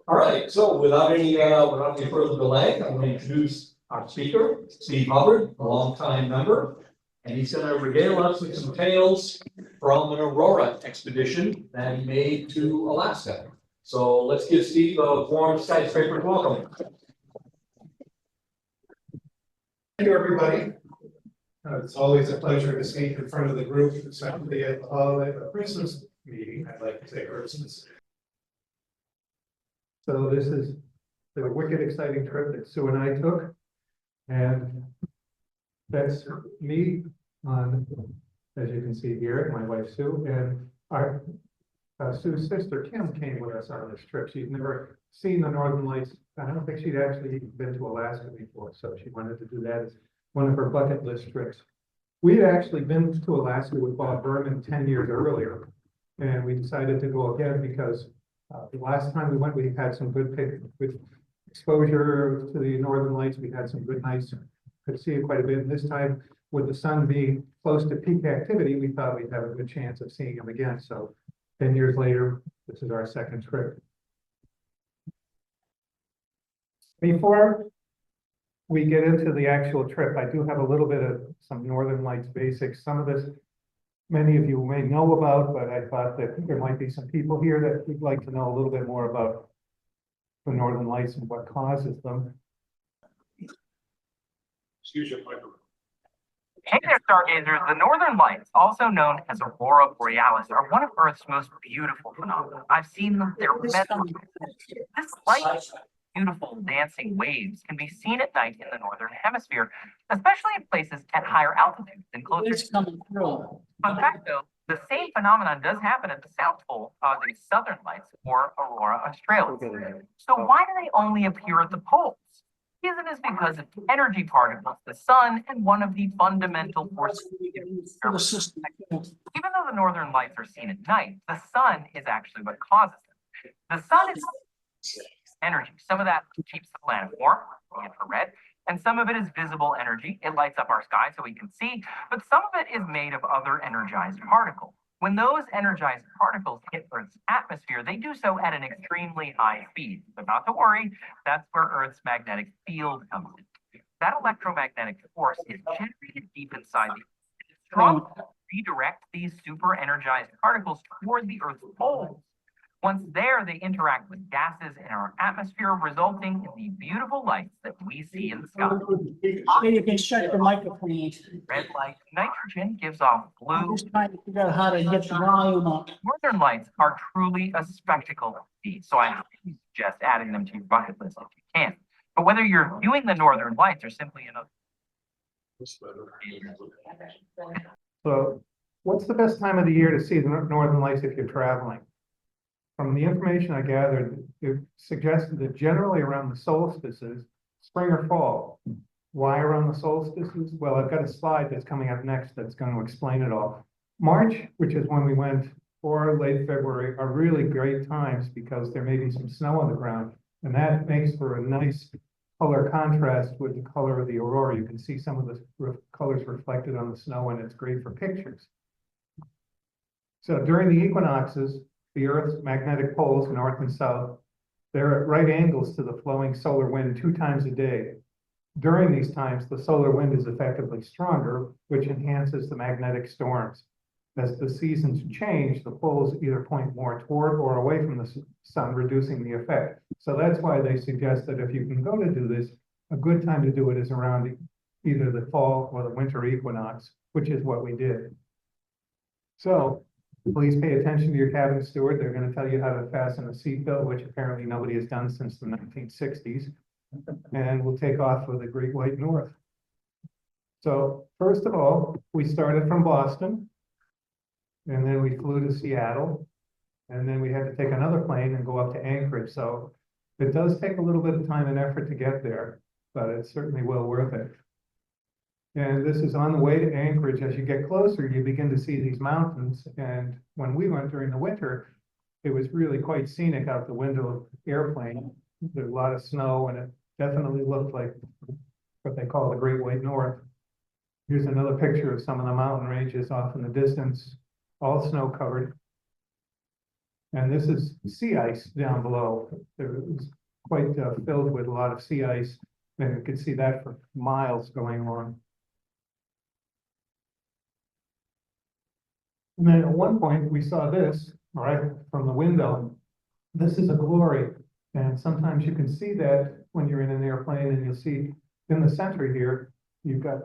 All right, so without any further delay, I'm going to introduce our speaker, Steve Hubbard, a longtime member. And he's going to regale us with some tales from an Aurora expedition that he made to Alaska. So let's give Steve a warm skyscraper welcome. Thank you, everybody. It's always a pleasure to speak in front of the group, especially at the holiday, the Christmas meeting. I'd like to say Christmas. So this is the wicked exciting trip that Sue and I took. And that's me on, as you can see here, my wife Sue, and our Sue's sister Kim came with us on this trip. She'd never seen the Northern Lights. I don't think she'd actually been to Alaska before, so she wanted to do that as one of her bucket list trips. We had actually been to Alaska with Bob Berman 10 years earlier, and we decided to go again because the last time we went, we had some good exposure to the Northern Lights. We had some good nights, could see it quite a bit. And this time, with the sun being close to peak activity, we thought we'd have a good chance of seeing them again. So 10 years later, this is our second trip. Before we get into the actual trip, I do have a little bit of some Northern Lights basics. Some of this, many of you may know about, but I thought that there might be some people here that would like to know a little bit more about the Northern Lights and what causes them. Excuse your microphone. Hey there, stargazers. The Northern Lights, also known as Aurora Borealis, are one of Earth's most beautiful phenomena. I've seen them. They're mesmerizing. This light, beautiful dancing waves can be seen at night in the Northern Hemisphere, especially in places at higher altitudes and closer to coming through. Fun fact, though, the same phenomenon does happen at the South Pole, causing Southern Lights or Aurora Australis. So why do they only appear at the poles? The reason is because of energy particles, the sun, and one of the fundamental forces. Even though the Northern Lights are seen at night, the sun is actually what causes them. The sun is energy. Some of that keeps the planet warm, the infrared, and some of it is visible energy. It lights up our sky so we can see, but some of it is made of other energized particles. When those energized particles hit Earth's atmosphere, they do so at an extremely high speed. But not to worry, that's where Earth's magnetic field comes in. That electromagnetic force is generated deep inside the Earth. It's strong to redirect these super energized particles toward the Earth's poles. Once there, they interact with gases in our atmosphere, resulting in the beautiful lights that we see in the sky. You can shut the microphone. Red light, nitrogen gives off blue. I'm just trying to figure out how to get the volume up. Northern Lights are truly a spectacle to see, so I highly suggest adding them to your bucket list if you can. But whether you're viewing the Northern Lights or simply another. So what's the best time of the year to see the Northern Lights if you're traveling? From the information I gathered, it suggested that generally around the solstices, spring or fall. Why around the solstices? Well, I've got a slide that's coming up next that's going to explain it all. March, which is when we went, or late February, are really great times because there may be some snow on the ground, and that makes for a nice color contrast with the color of the aurora. You can see some of the colors reflected on the snow, and it's great for pictures. So during the equinoxes, the Earth's magnetic poles, north and south, they're at right angles to the flowing solar wind 2 times a day. During these times, the solar wind is effectively stronger, which enhances the magnetic storms. As the seasons change, the poles either point more toward or away from the sun, reducing the effect. So that's why they suggest that if you can go to do this, a good time to do it is around either the fall or the winter equinox, which is what we did. So please pay attention to your cabin steward. They're going to tell you how to fasten a seatbelt, which apparently nobody has done since the 1960s. And we'll take off for the Great White North. So first of all, we started from Boston, and then we flew to Seattle, and then we had to take another plane and go up to Anchorage. So it does take a little bit of time and effort to get there, but it's certainly well worth it. And this is on the way to Anchorage. As you get closer, you begin to see these mountains. And when we went during the winter, it was really quite scenic out the window of the airplane. There's a lot of snow, and it definitely looked like what they call the Great White North. Here's another picture of some of the mountain ranges off in the distance, all snow covered. And this is sea ice down below. It was quite filled with a lot of sea ice, and you could see that for miles going on. And then at one point, we saw this, right, from the window. This is a glory, and sometimes you can see that when you're in an airplane, and you'll see in the center here, you've got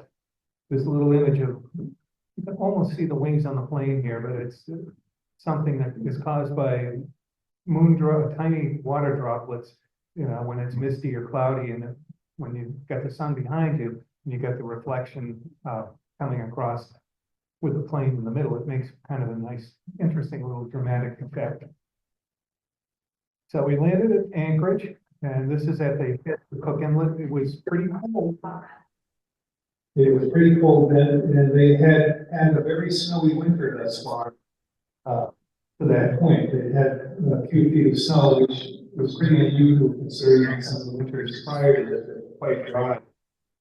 this little image of, you can almost see the wings on the plane here, but it's something that is caused by tiny water droplets, you know, when it's misty or cloudy, and when you get the sun behind you, and you get the reflection coming across with the plane in the middle, it makes kind of a nice, interesting little dramatic effect. So we landed at Anchorage, and this is at the Cook Inlet. It was pretty cold. It was pretty cold then, and they had a very snowy winter thus far. To that point, they had a few feet of snow, which was pretty unusual considering some of the winters prior to this were quite dry.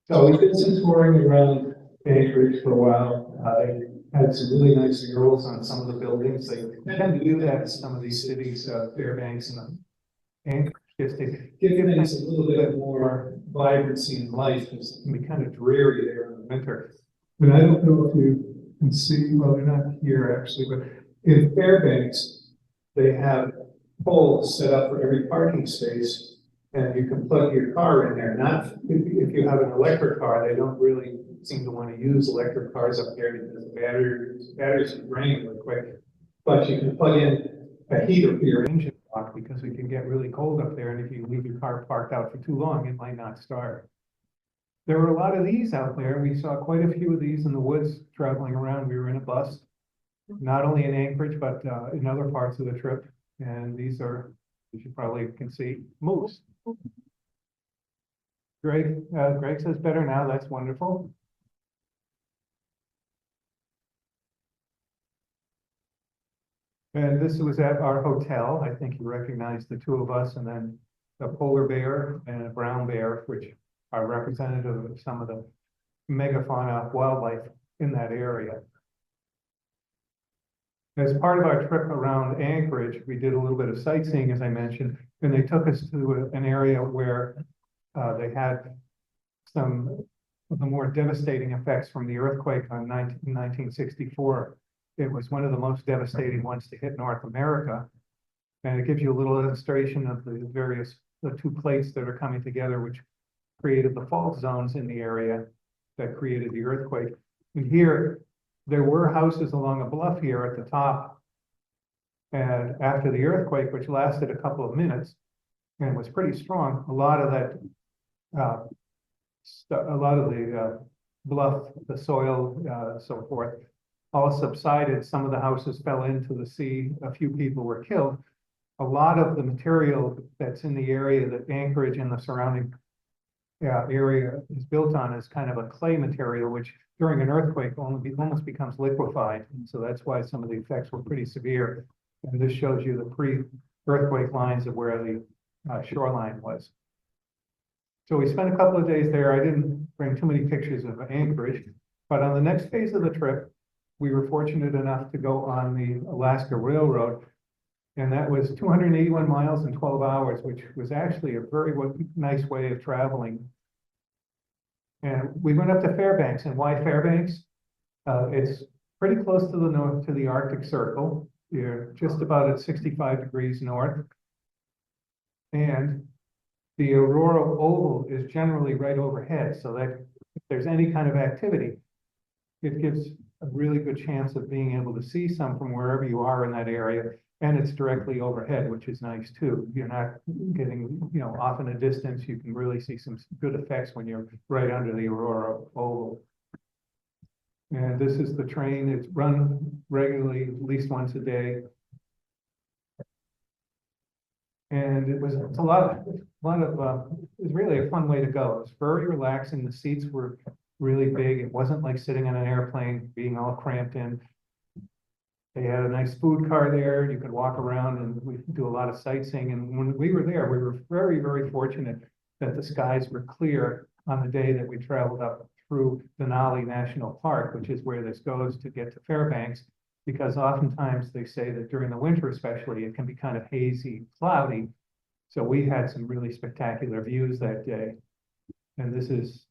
So we did some touring around Anchorage for a while. They had some really nice murals on some of the buildings. They tend to do that in some of these cities, Fairbanks and Anchorage, just to give things a little bit more vibrancy and life, because it can be kind of dreary there in the winter. But I don't know if you can see, well, they're not here actually, but in Fairbanks, they have poles set up for every parking space, and you can plug your car in there. Not if you have an electric car, they don't really seem to want to use electric cars up there because the batteries drain really quick. But you can plug in a heater for your engine block because it can get really cold up there, and if you leave your car parked out for too long, it might not start. There were a lot of these out there. We saw quite a few of these in the woods traveling around. We were in a bus, not only in Anchorage, but in other parts of the trip. And these are, as you probably can see, moose. Greg says better now. That's wonderful. And this was at our hotel. I think you recognize the two of us, and then a polar bear and a brown bear, which are representative of some of the megafauna wildlife in that area. As part of our trip around Anchorage, we did a little bit of sightseeing, as I mentioned, and they took us to an area where they had some of the more devastating effects from the earthquake in 1964. It was one of the most devastating ones to hit North America. And it gives you a little illustration of the two plates that are coming together, which created the fault zones in the area that created the earthquake. And here, there were houses along a bluff here at the top. And after the earthquake, which lasted a couple of minutes and was pretty strong, a lot of the bluff, the soil, so forth, all subsided. Some of the houses fell into the sea. A few people were killed. A lot of the material that's in the area that Anchorage and the surrounding area is built on is kind of a clay material, which during an earthquake almost becomes liquefied. And so that's why some of the effects were pretty severe. And this shows you the pre-earthquake lines of where the shoreline was. So we spent a couple of days there. I didn't bring too many pictures of Anchorage, but on the next phase of the trip, we were fortunate enough to go on the Alaska Railroad, and that was 281 miles in 12 hours, which was actually a very nice way of traveling. And we went up to Fairbanks. And why Fairbanks? It's pretty close to the north, to the Arctic Circle. You're just about at 65 degrees north. And the Aurora Oval is generally right overhead, so that if there's any kind of activity, it gives a really good chance of being able to see some from wherever you are in that area. And it's directly overhead, which is nice too. You're not getting, off in a distance. You can really see some good effects when you're right under the Aurora Oval. And this is the train. It's run regularly, at least once a day. And it was a lot of, it was really a fun way to go. It was very relaxing. The seats were really big. It wasn't like sitting on an airplane, being all cramped in. They had a nice food car there. You could walk around, and we could do a lot of sightseeing. And when we were there, we were very, very fortunate that the skies were clear on the day that we traveled up through Denali National Park, which is where this goes to get to Fairbanks, because oftentimes they say that during the winter especially, it can be kind of hazy, cloudy. So we had some really spectacular views that day. And this is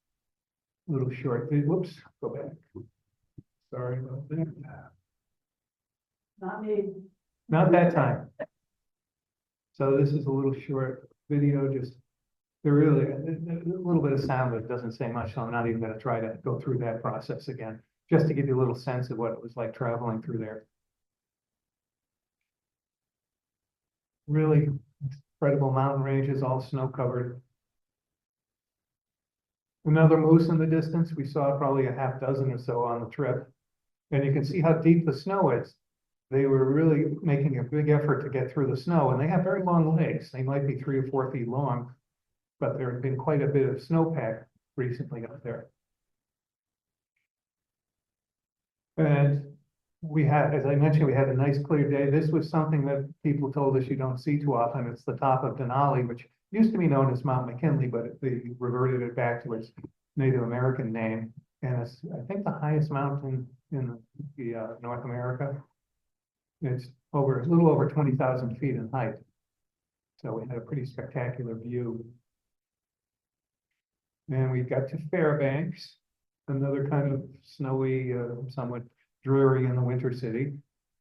a little short, whoops, go back. Sorry about that. Not me. Not that time. So this is a little short video, just there really a little bit of sound, but it doesn't say much. So I'm not even going to try to go through that process again, just to give you a little sense of what it was like traveling through there. Really incredible mountain ranges, all snow covered. Another moose in the distance. We saw probably a half dozen or so on the trip. And you can see how deep the snow is. They were really making a big effort to get through the snow, and they have very long legs. They might be 3 or 4 feet long, but there had been quite a bit of snowpack recently up there. And we had, as I mentioned, we had a nice clear day. This was something that people told us you don't see too often. It's the top of Denali, which used to be known as Mount McKinley, but they reverted it back to its Native American name. And it's, I think, the highest mountain in the North America. It's a little over 20,000 feet in height. So we had a pretty spectacular view. And we got to Fairbanks, another kind of snowy, somewhat dreary in the winter city.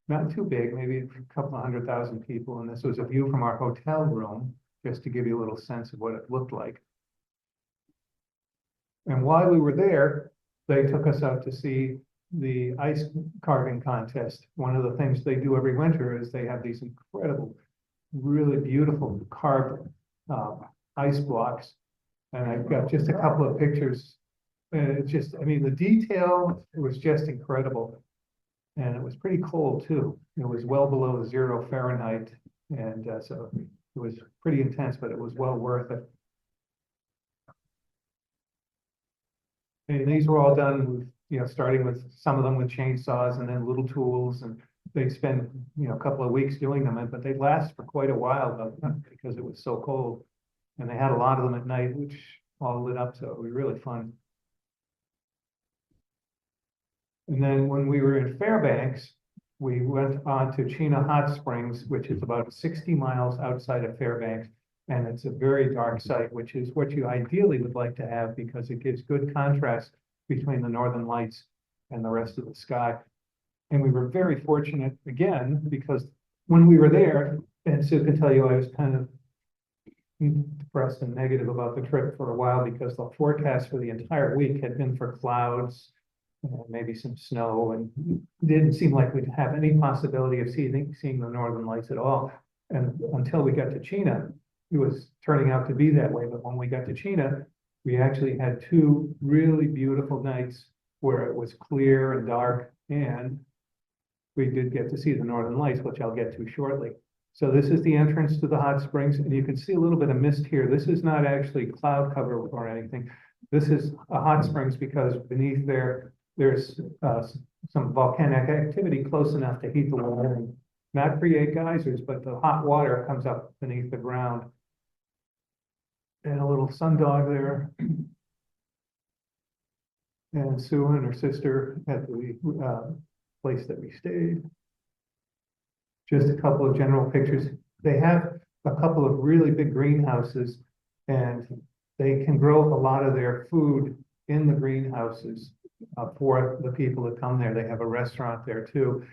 Not too big, maybe a couple of 100,000 people. And this was a view from our hotel room, just to give you a little sense of what it looked like. And while we were there, they took us out to see the ice carving contest. One of the things they do every winter is they have these incredible, really beautiful carved ice blocks. And I've got just a couple of pictures. And it's just, I mean, the detail, it was just incredible. And it was pretty cold too. It was well below 0 Fahrenheit. And so it was pretty intense, but it was well worth it. And these were all done with, starting with some of them with chainsaws and then little tools, and they spend, a couple of weeks doing them, but they last for quite a while because it was so cold. And they had a lot of them at night, which all lit up, so it was really fun. And then when we were in Fairbanks, we went on to Chena Hot Springs, which is about 60 miles outside of Fairbanks. And it's a very dark site, which is what you ideally would like to have because it gives good contrast between the northern lights and the rest of the sky. And we were very fortunate again, because when we were there, and Sue can tell you, I was kind of depressed and negative about the trip for a while because the forecast for the entire week had been for clouds, maybe some snow, and it didn't seem like we'd have any possibility of seeing the northern lights at all. And until we got to Chena, it was turning out to be that way. But when we got to Chena, we actually had 2 really beautiful nights where it was clear and dark, and we did get to see the northern lights, which I'll get to shortly. So this is the entrance to the hot springs, and you can see a little bit of mist here. This is not actually cloud cover or anything. This is a hot springs because beneath there's some volcanic activity close enough to heat the water and not create geysers, but the hot water comes up beneath the ground. And a little sundog there. And Sue and her sister at the place that we stayed. Just a couple of general pictures. They have a couple of really big greenhouses, and they can grow a lot of their food in the greenhouses for the people that come there. They have a restaurant there too.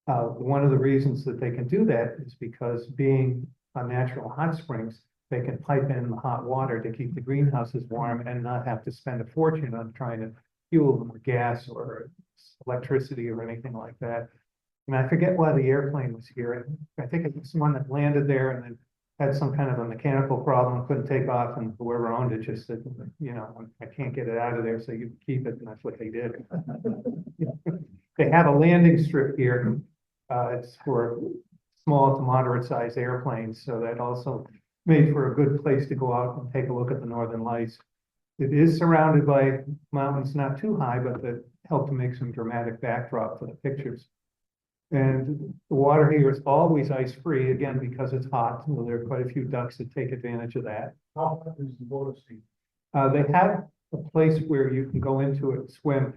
One of the reasons that they can do that is because being a natural hot springs, they can pipe in the hot water to keep the greenhouses warm and not have to spend a fortune on trying to fuel them with gas or electricity or anything like that. And I forget why the airplane was here. I think it was one that landed there and then had some kind of a mechanical problem, couldn't take off, and whoever owned it just said, I can't get it out of there, so you keep it, and that's what they did. They have a landing strip here. It's for small to moderate sized airplanes, so that also made for a good place to go out and take a look at the northern lights. It is surrounded by mountains not too high, but that help to make some dramatic backdrop for the pictures. And the water here is always ice-free, again, because it's hot. So there are quite a few ducks that take advantage of that. How hot is the water They have a place where you can go into it and swim.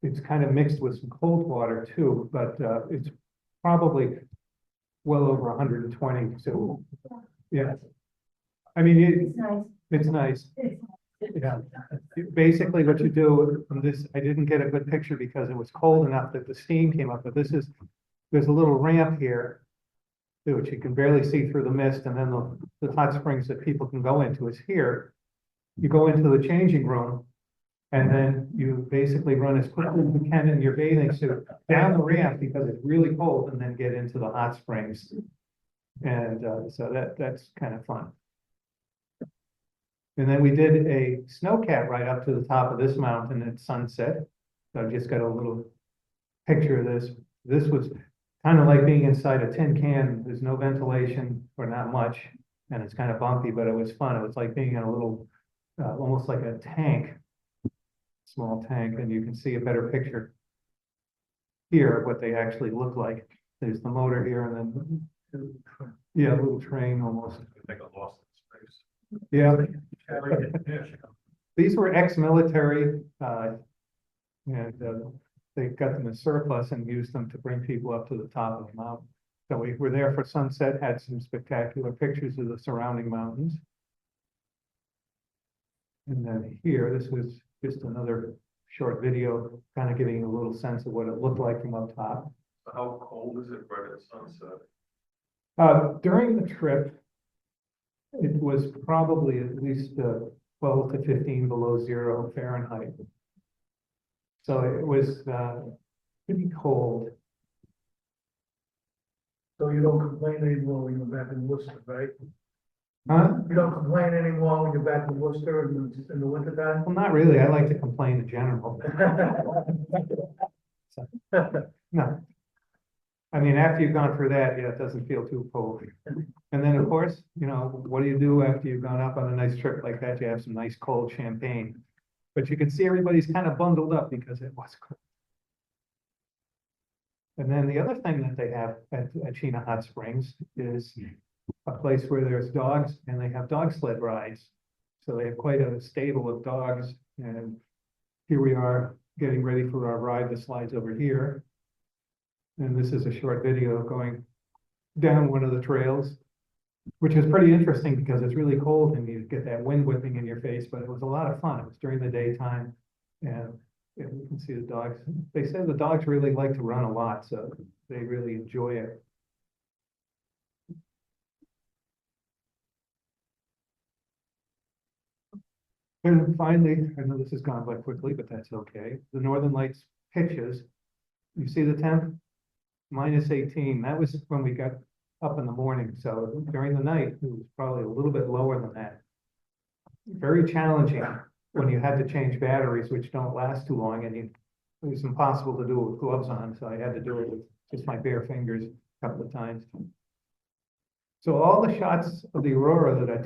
it's kind of mixed with some cold water too, but it's probably well over 120, so, yeah. I mean, it's nice. Yeah, basically what you do on this, I didn't get a good picture because it was cold enough that the steam came up, but there's a little ramp here, which you can barely see through the mist, and then the hot springs that people can go into is here. You go into the changing room, and then you basically run as quickly as you can in your bathing suit down the ramp because it's really cold, and then get into the hot springs. And so that's kind of fun. And then we did a snowcat right up to the top of this mountain at sunset. So I just got a little picture of this. This was kind of like being inside a tin can. There's no ventilation or not much, and it's kind of bumpy, but it was fun. It was like being in a little, almost like a tank, small tank, and you can see a better picture here of what they actually look like. There's the motor here, and then yeah, a little train almost. I think I lost space. Yeah. These were ex-military, and they got them in surplus and used them to bring people up to the top of the mountain. So we were there for sunset, had some spectacular pictures of the surrounding mountains. And then here, this was just another short video, kind of giving you a little sense of what it looked like from up top. How cold is it right at sunset? During the trip, it was probably at least 12 to 15 below 0 Fahrenheit. So it was pretty cold. So you don't complain anymore when you're back in Worcester, right? Huh? You don't complain anymore when you're back in Worcester in the winter time? Well, not really. I like to complain in general. No. I mean, after you've gone through that, yeah, it doesn't feel too cold. And then, of course, you know, what do you do after you've gone up on a nice trip like that? You have some nice cold champagne. But you can see everybody's kind of bundled up because it was cold. And then the other thing that they have at Chena Hot Springs is a place where there's dogs, and they have dog sled rides. So they have quite a stable of dogs, and here we are getting ready for our ride. The slide's over here. And this is a short video of going down one of the trails, which is pretty interesting because it's really cold and you get that wind whipping in your face, but it was a lot of fun. It was during the daytime, and you can see the dogs. They say the dogs really like to run a lot, so they really enjoy it. And then finally, I know this has gone by quickly, but that's okay. The Northern Lights pitches. You see the temp? Minus 18. That was when we got up in the morning. So during the night, it was probably a little bit lower than that. Very challenging when you had to change batteries, which don't last too long, and it was impossible to do it with gloves on. So I had to do it with just my bare fingers a couple of times. So all the shots of the Aurora that I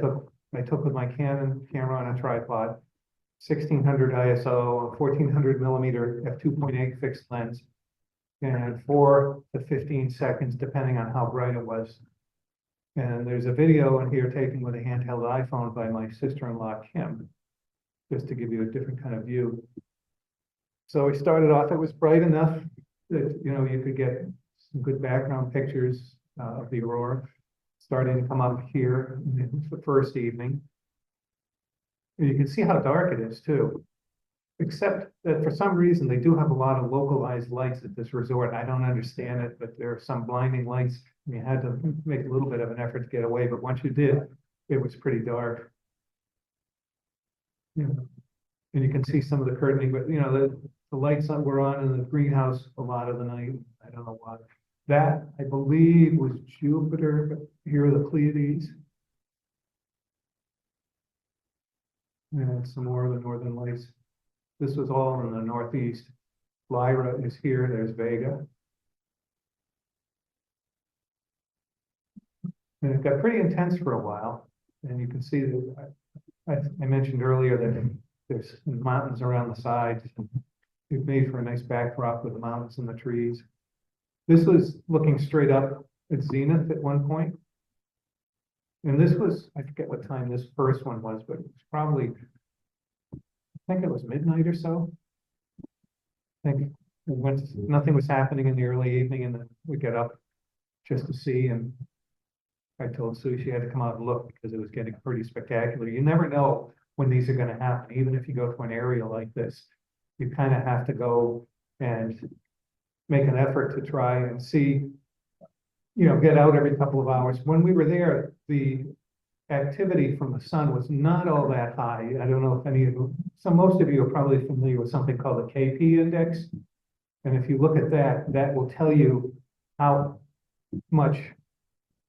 took with my Canon camera on a tripod, 1600 ISO, 1400 millimeter f2.8 fixed lens, and 4 to 15 seconds, depending on how bright it was. And there's a video in here taken with a handheld iPhone by my sister-in-law, Kim, just to give you a different kind of view. So we started off, it was bright enough that, you know, you could get some good background pictures of the Aurora starting to come up here. It was the first evening. And you can see how dark it is too. Except that for some reason, they do have a lot of localized lights at this resort. I don't understand it, but there are some blinding lights. You had to make a little bit of an effort to get away, but once you did, it was pretty dark. Yeah. And you can see some of the curtaining, but you know, the lights that were on in the greenhouse a lot of the night. I don't know why. That, I believe, was Jupiter, but here are the Pleiades. And some more of the Northern Lights. This was all in the northeast. Lyra is here, there's Vega. And it got pretty intense for a while. And you can see that I mentioned earlier that there's mountains around the sides. It made for a nice backdrop with the mountains and the trees. This was looking straight up at zenith at one point. And this was, I forget what time this first one was, but it was probably, I think it was midnight or so. think nothing was happening in the early evening and then we get up just to see, and I told Sue she had to come out and look because it was getting pretty spectacular. You never know when these are gonna happen, even if you go to an area like this. You kind of have to go and make an effort to try and see, get out every couple of hours. When we were there, the activity from the sun was not all that high. I don't know if any of you, most of you are probably familiar with something called the KP index. And if you look at that, that will tell you how much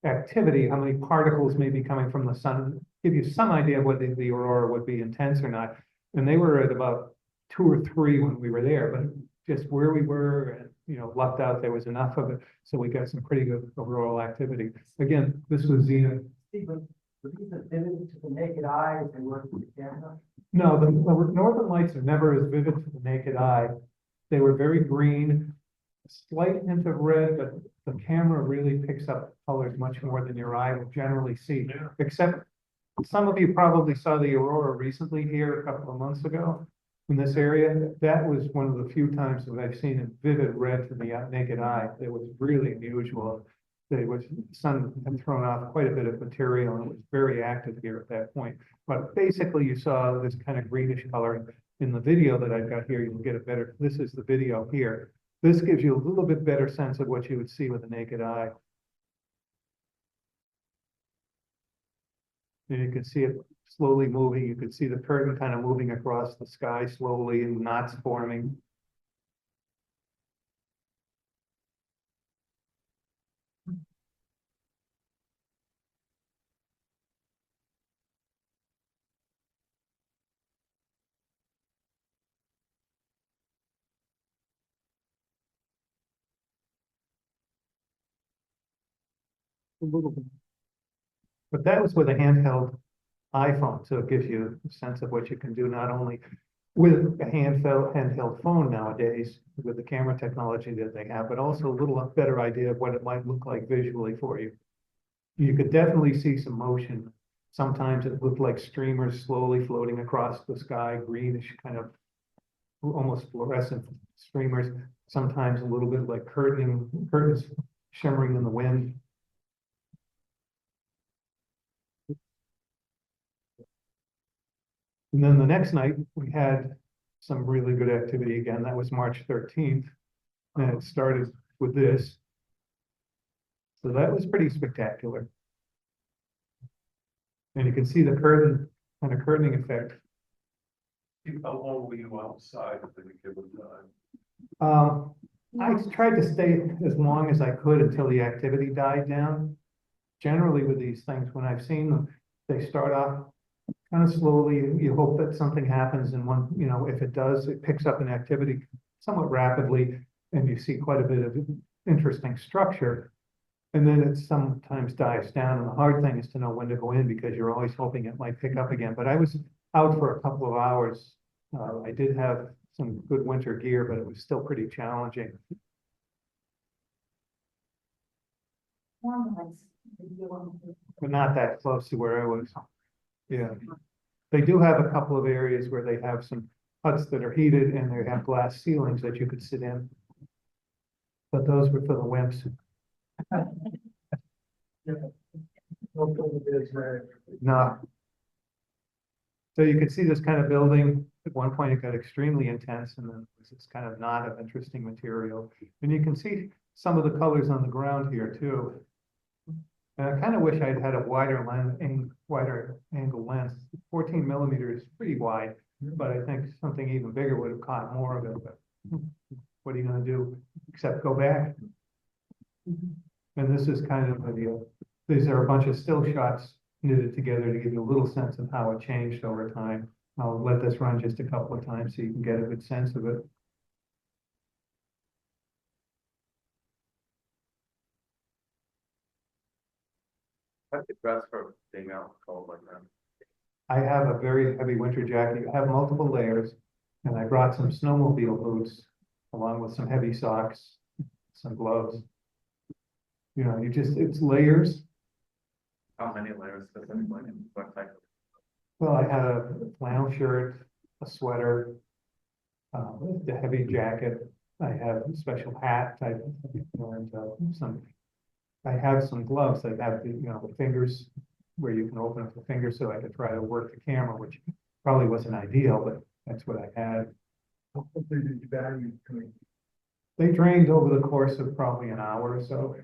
activity, how many particles may be coming from the sun, give you some idea of whether the aurora would be intense or not. And they were at about 2 or 3 when we were there, but just where we were and, lucked out there was enough of it. So we got some pretty good auroral activity. Again, this was Xena. Stephen, were these vivid to the naked eye as they were to the camera? No, the northern lights are never as vivid to the naked eye. They were very green, a slight hint of red, but the camera really picks up colors much more than your eye will generally see. Yeah. Except some of you probably saw the aurora recently here a couple of months ago in this area. That was one of the few times that I've seen a vivid red to the naked eye. It was really unusual. The sun had thrown off quite a bit of material and it was very active here at that point. But basically you saw this kind of greenish color. In the video that I've got here, you'll get a better, this is the video here. This gives you a little bit better sense of what you would see with the naked eye. And you can see it slowly moving. You can see the curtain kind of moving across the sky slowly and knots forming. A little bit. But that was with a handheld iPhone, so it gives you a sense of what you can do, not only with a handheld phone nowadays, with the camera technology that they have, but also a little better idea of what it might look like visually for you. You could definitely see some motion. Sometimes it looked like streamers slowly floating across the sky, greenish, kind of almost fluorescent streamers. Sometimes a little bit like curtains shimmering in the wind. And then the next night, we had some really good activity again. That was March 13th. And it started with this. So that was pretty spectacular. And you can see the curtain, kind of curtaining effect. How long were you outside at any given time? I tried to stay as long as I could until the activity died down. Generally with these things, when I've seen them, they start off kind of slowly. You hope that something happens, and one, if it does, it picks up an activity somewhat rapidly, and you see quite a bit of interesting structure. And then it sometimes dies down, and the hard thing is to know when to go in because you're always hoping it might pick up again. But I was out for a couple of hours. I did have some good winter gear, but it was still pretty challenging. But not that close to where I was. Yeah. They do have a couple of areas where they have some huts that are heated and they have glass ceilings that you could sit in. But those were for the wimps. No. So you can see this kind of building. At one point it got extremely intense, and then it's kind of knot of interesting material. And you can see some of the colors on the ground here too. And I kind of wish I'd had a wider angle lens. 14 millimeters is pretty wide, but I think something even bigger would have caught more of it. But what are you going to do except go back? And this is kind of these are a bunch of still shots knitted together to give you a little sense of how it changed over time. I'll let this run just a couple of times so you can get a good sense of it. That's the best for being out cold like that. I have a very heavy winter jacket. You have multiple layers, and I brought some snowmobile boots along with some heavy socks, some gloves. It's layers. How many layers specifically? What type? Well, I had a flannel shirt, a sweater, the heavy jacket. I have a special hat type, and I have some gloves that have the fingers where you can open up the fingers so I could try to work the camera, which probably wasn't ideal, but that's what I had. How quickly did your battery drain? They drained over the course of probably an hour or so.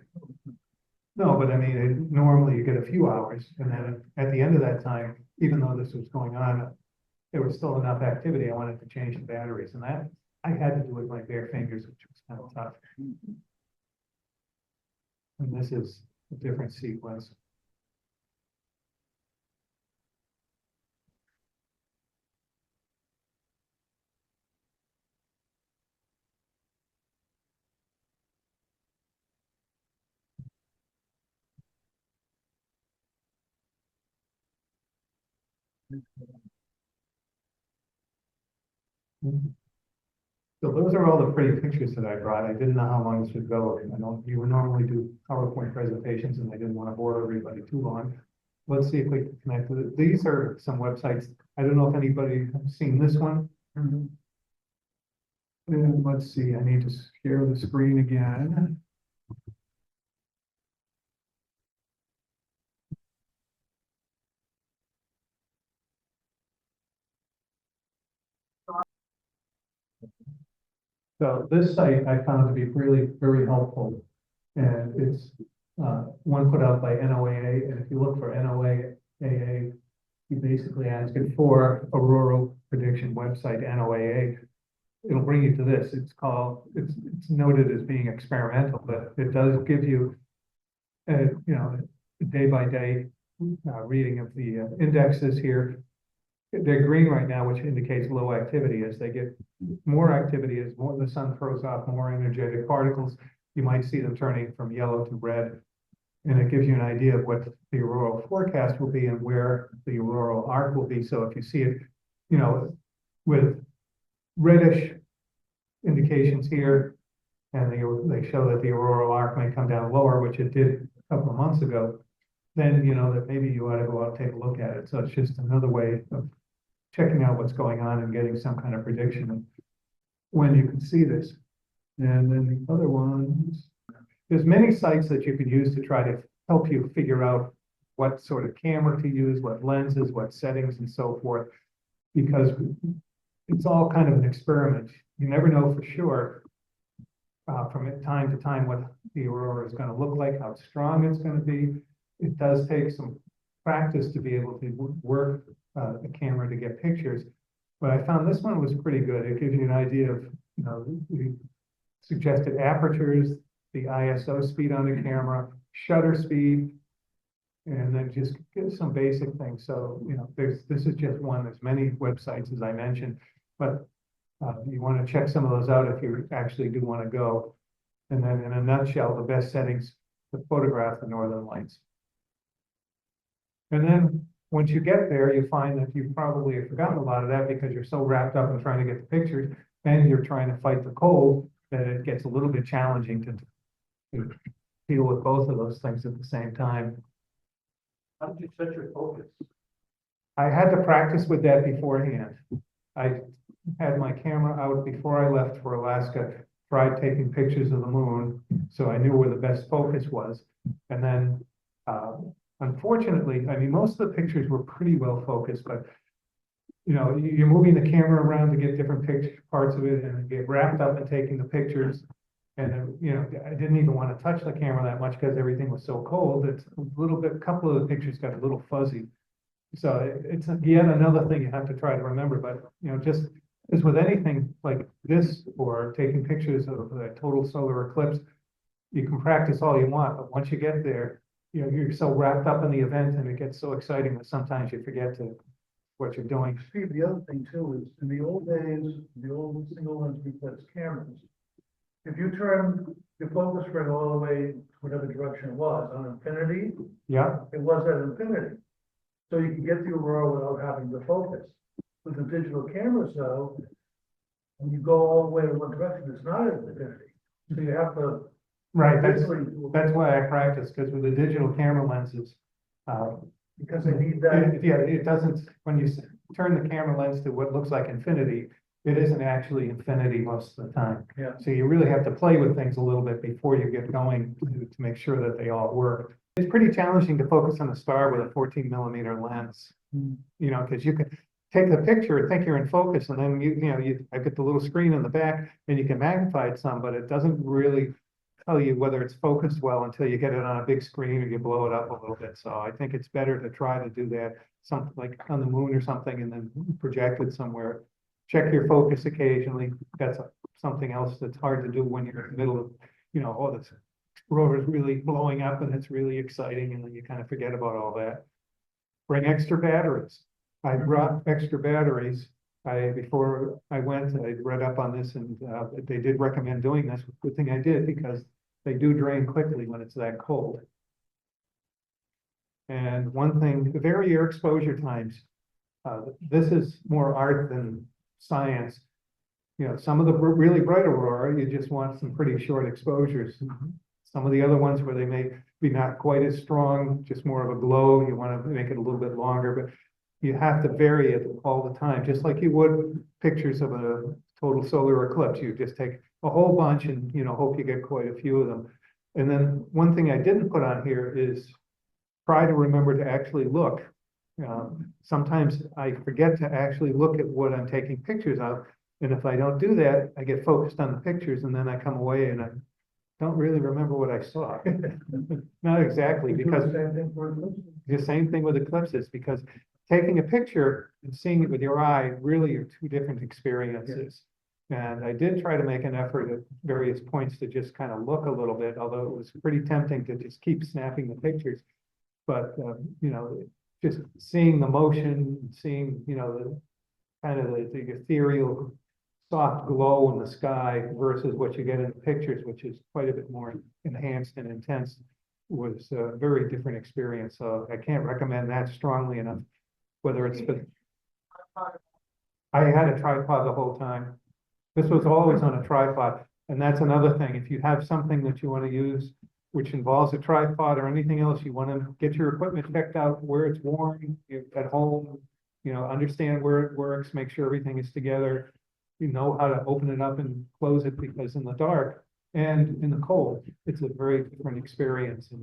No, but I mean, normally you get a few hours, and then at the end of that time, even though this was going on, there was still enough activity. I wanted to change the batteries, and that I had to do with my bare fingers, which was kind of tough. And this is a different sequence. So those are all the pretty pictures that I brought. I didn't know how long this would go. I know you would normally do PowerPoint presentations and I didn't want to bore everybody too long. Let's see if we can connect with it. These are some websites. I don't know if anybody has seen this one. And let's see, I need to share the screen again. So this site I found to be really very helpful. And it's one put out by NOAA. And if you look for NOAA, you basically ask it for Aurora prediction website, NOAA. It'll bring you to this. It's noted as being experimental, but it does give you, day by day reading of the indexes here. They're green right now, which indicates low activity. As they get more activity, as more the sun throws off more energetic particles, you might see them turning from yellow to red. And it gives you an idea of what the auroral forecast will be and where the auroral arc will be. So if you see it, with reddish indications here, and they show that the auroral arc may come down lower, which it did a couple of months ago, then you know that maybe you ought to go out and take a look at it. So it's just another way of checking out what's going on and getting some kind of prediction of when you can see this. And then the other ones, there's many sites that you can use to try to help you figure out what sort of camera to use, what lenses, what settings, and so forth, because it's all kind of an experiment. You never know for sure from time to time what the aurora is going to look like, how strong it's going to be. It does take some practice to be able to work the camera to get pictures, but I found this one was pretty good. It gives you an idea of, the suggested apertures, the ISO speed on the camera, shutter speed, and then just get some basic things. So, this is just one. There's many websites, as I mentioned, but you want to check some of those out if you actually do want to go. And then in a nutshell, the best settings to photograph the northern lights. And then once you get there, you find that you probably have forgotten a lot of that because you're so wrapped up in trying to get the pictures and you're trying to fight the cold that it gets a little bit challenging to deal with both of those things at the same time. How did you set your focus? I had to practice with that beforehand. I had my camera out before I left for Alaska, tried taking pictures of the moon, so I knew where the best focus was. And then, unfortunately, I mean, most of the pictures were pretty well focused, but you're moving the camera around to get different parts of it and get wrapped up in taking the pictures. And I didn't even want to touch the camera that much because everything was so cold. It's a couple of the pictures got a little fuzzy. So it's yet another thing you have to try to remember. But just as with anything like this or taking pictures of a total solar eclipse, you can practice all you want, but once you get there, you're so wrapped up in the event and it gets so exciting that sometimes you forget what you're doing. See, the other thing too is in the old days, the old single lens reflex cameras, if you turn the focus ring all the way to whatever direction it was on infinity, Yeah, it was at infinity. So you can get the aurora without having to focus. With the digital cameras though, when you go all the way to one direction, it's not at infinity. So you have to. right. That's why I practice, because with the digital camera lenses, Because they need that. it doesn't, when you turn the camera lens to what looks like infinity, it isn't actually infinity most of the time. Yeah. So you really have to play with things a little bit before you get going to make sure that they all work. It's pretty challenging to focus on a star with a 14mm lens. You know, because you can take the picture, think you're in focus, and then I get the little screen in the back and you can magnify it some, but it doesn't really tell you whether it's focused well until you get it on a big screen or you blow it up a little bit. So I think it's better to try to do that, something like on the moon or something, and then project it somewhere. Check your focus occasionally. That's something else that's hard to do when you're in the middle of, oh, this rover is really blowing up and it's really exciting, and then you kind of forget about all that. Bring extra batteries. I brought extra batteries. Before I went, I read up on this, and they did recommend doing this. Good thing I did, because they do drain quickly when it's that cold. And one thing, the very air exposure times. This is more art than science. Some of the really bright aurora, you just want some pretty short exposures. Some of the other ones where they may be not quite as strong, just more of a glow, you want to make it a little bit longer, but you have to vary it all the time, just like you would pictures of a total solar eclipse. You just take a whole bunch and, hope you get quite a few of them. And then one thing I didn't put on here is try to remember to actually look. Sometimes I forget to actually look at what I'm taking pictures of. And if I don't do that, I get focused on the pictures, and then I come away and I don't really remember what I saw. Not exactly, because the same thing with eclipses, because taking a picture and seeing it with your eye really are two different experiences. And I did try to make an effort at various points to just kind of look a little bit, although it was pretty tempting to just keep snapping the pictures. But, just seeing the motion, seeing, the kind of the ethereal soft glow in the sky versus what you get in the pictures, which is quite a bit more enhanced and intense, was a very different experience. So I can't recommend that strongly enough. Whether it's I had a tripod the whole time. This was always on a tripod, and that's another thing. If you have something that you want to use, which involves a tripod or anything else, you want to get your equipment checked out where it's warm, you're at home, understand where it works, make sure everything is together. You know how to open it up and close it, because in the dark and in the cold, it's a very different experience. And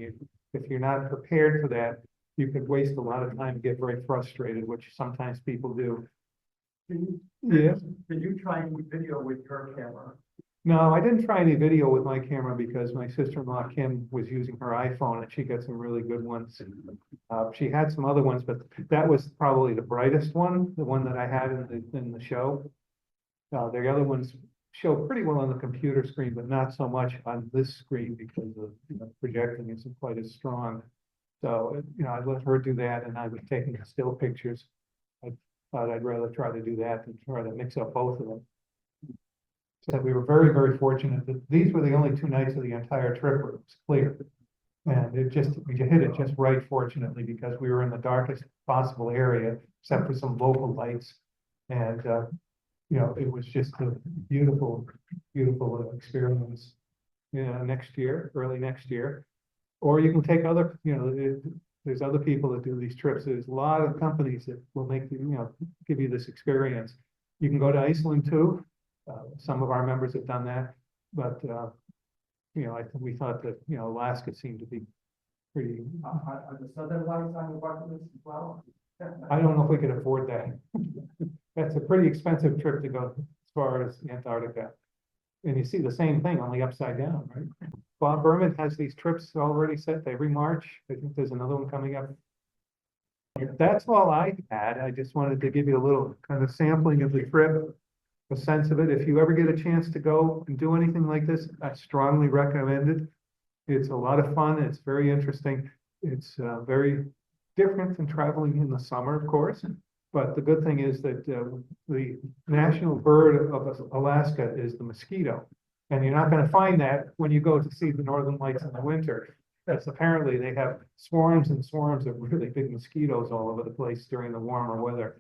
if you're not prepared for that, you could waste a lot of time and get very frustrated, which sometimes people do. Yes. Did you try any video with your camera? No, I didn't try any video with my camera because my sister-in-law Kim was using her iPhone and she got some really good ones. She had some other ones, but that was probably the brightest one, the one that I had in the show. The other ones show pretty well on the computer screen, but not so much on this screen because the projecting isn't quite as strong. So, I let her do that, and I was taking the still pictures. I thought I'd rather try to do that than try to mix up both of them. So we were very, very fortunate that these were the only 2 nights of the entire trip where it was clear. And we hit it just right, fortunately, because we were in the darkest possible area, except for some local lights. And, it was just a beautiful, beautiful experience. Early next year. Or you can take other, there's other people that do these trips. There's a lot of companies that will make you, give you this experience. You can go to Iceland too. Some of our members have done that, but I think we thought that Alaska seemed to be pretty. Are the southern lights on your bucket list as well? I don't know if we could afford that. That's a pretty expensive trip to go as far as Antarctica. And you see the same thing, only upside down, right? Bob Berman has these trips already set every March. I think there's another one coming up. That's all I had. I just wanted to give you a little kind of sampling of the trip, a sense of it. If you ever get a chance to go and do anything like this, I strongly recommend it. It's a lot of fun. It's very interesting. It's very different than traveling in the summer, of course. But the good thing is that the national bird of Alaska is the mosquito. And you're not going to find that when you go to see the northern lights in the winter. That's apparently they have swarms and swarms of really big mosquitoes all over the place during the warmer weather.